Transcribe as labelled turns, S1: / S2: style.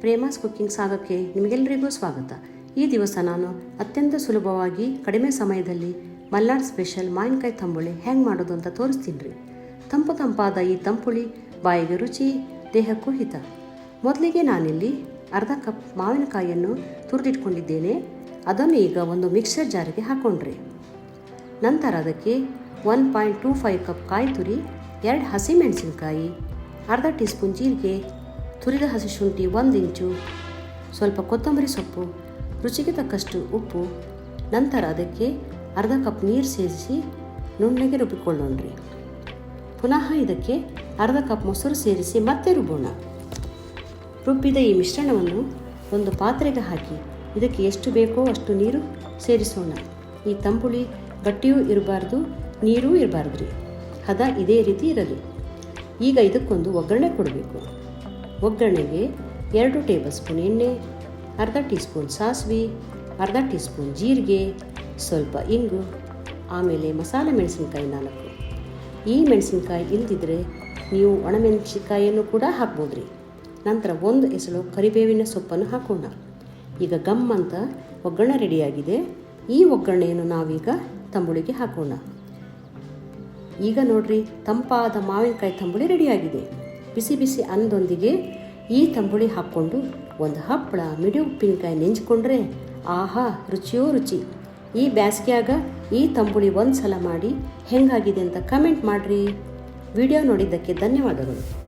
S1: ಪ್ರೇಮಾಸ್ cooking ಸಾಗಕ್ಕೆ ನಿಮಗೆಲ್ಲರಿಗೂ ಸ್ವಾಗತ. ಈ ದಿವಸ ನಾನು ಅತ್ಯಂತ ಸುಲಭವಾಗಿ ಕಡಿಮೆ ಸಮಯದಲ್ಲಿ ಮಲ್ನಾಡ್ ಸ್ಪೆಷಲ್ ಮಾವಿನಕಾಯಿ ತಂಬುಳಿ ಹೆಂಗೆ ಮಾಡೋದು ಅಂತ ತೋರಿಸ್ತೀನಿ ರೀ. ತಂಪಾದ ಈ ತಂಬುಳಿ ಬಾಯಿಗೆ ರುಚಿ, ದೇಹಕ್ಕೂ ಹಿತ. ಮೊದಲಿಗೆ ನಾನಿಲ್ಲಿ ಅರ್ಧ ಕಪ್ ಮಾವಿನಕಾಯಿಯನ್ನು ತುರಿದಿಟ್ಕೊಂಡಿದ್ದೇನೆ. ಅದನ್ನು ಈಗ ಒಂದು ಮಿಕ್ಸರ್ ಜಾರಿಗೆ ಹಾಕೊಂಡ್ರಿ. ನಂತರ ಅದಕ್ಕೆ 1.25 ಕಪ್ ಕಾಯಿ ತುರಿ, 2 ಹಸಿಮೆಣಸಿನಕಾಯಿ, ಅರ್ಧ ಟೀ ಸ್ಪೂನ್ ಜೀರಿಗೆ, ತುರಿದ ಹಸಿ ಶುಂಠಿ 1 ಇಂಚು, ಸ್ವಲ್ಪ ಕೊತ್ತಂಬರಿ ಸೊಪ್ಪು, ರುಚಿಗೆ ತಕ್ಕಷ್ಟು ಉಪ್ಪು. ನಂತರ ಅದಕ್ಕೆ ಅರ್ಧ ಕಪ್ ನೀರು ಸೇರಿಸಿ ನುಣ್ಣಗೆ ರುಬ್ಬಿಕೊಳ್ಳೋಣ್ರಿ. ಪುನಃ ಇದಕ್ಕೆ ಅರ್ಧ ಕಪ್ ಮೊಸರು ಸೇರಿಸಿ ಮತ್ತೆ ರುಬ್ಬೋಣ. ರುಬ್ಬಿದ ಈ ಮಿಶ್ರಣವನ್ನು ಒಂದು ಪಾತ್ರೆಗೆ ಹಾಕಿ ಇದಕ್ಕೆ ಎಷ್ಟು ಬೇಕೋ ಅಷ್ಟು ನೀರು ಸೇರಿಸೋಣ. ಈ ತಂಬುಳಿ ಗಟ್ಟಿಯೂ ಇರಬಾರ್ದು, ನೀರೂ ಇರಬಾರ್ದು ರೀ. ಹದ ಇದೇ ರೀತಿ ಇರಲಿ. ಈಗ ಇದಕ್ಕೊಂದು ಒಗ್ಗರಣೆ ಕೊಡಬೇಕು. ಒಗ್ಗರಣೆಗೆ 2 ಟೇಬಲ್ ಸ್ಪೂನ್ ಎಣ್ಣೆ, ಅರ್ಧ ಟೀ ಸ್ಪೂನ್ ಸಾಸಿವೆ, ಅರ್ಧ ಟೀ ಸ್ಪೂನ್ ಜೀರಿಗೆ, ಸ್ವಲ್ಪ ಇಂಗು, ಆಮೇಲೆ ಮಸಾಲೆ ಮೆಣಸಿನ್ಕಾಯಿ 4. ಈ ಮೆಣಸಿನ್ಕಾಯಿ ಇಲ್ದಿದ್ರೆ ನೀವು ಒಣಮೆಣಸಿನ್ಕಾಯಿಯನ್ನು ಕೂಡ ಹಾಕ್ಬೋದ್ರಿ. ನಂತರ 1 ಎಸಳು ಕರಿಬೇವಿನ ಸೊಪ್ಪನ್ನು ಹಾಕೋಣ. ಈಗ ಗಮ್ ಅಂತ ಒಗ್ಗರಣೆ ರೆಡಿಯಾಗಿದೆ. ಈ ಒಗ್ಗರಣೆಯನ್ನು ನಾವೀಗ ತಂಬುಳಿಗೆ ಹಾಕೋಣ. ಈಗ ನೋಡ್ರಿ, ತಂಪಾದ ಮಾವಿನಕಾಯಿ ತಂಬುಳಿ ರೆಡಿಯಾಗಿದೆ. ಬಿಸಿ ಬಿಸಿ ಅನ್ನದೊಂದಿಗೆ ಈ ತಂಬುಳಿ ಹಾಕ್ಕೊಂಡು ಒಂದು ಹಪ್ಪಳ, ಮಿಡಿ ಉಪ್ಪಿನಕಾಯಿ ನೆಂಚಿಕೊಂಡ್ರೆ ಆಹಾ, ರುಚಿಯೋ ರುಚಿ. ಈ ಬ್ಯಾಸ್ಗ್ಯಾಗ ಈ ತಂಬುಳಿ ಒಂದು ಸಲ ಮಾಡಿ ಹೆಂಗಾಗಿದೆ ಅಂತ ಕಮೆಂಟ್ ಮಾಡಿರಿ. ವಿಡಿಯೋ ನೋಡಿದ್ದಕ್ಕೆ ಧನ್ಯವಾದಗಳು.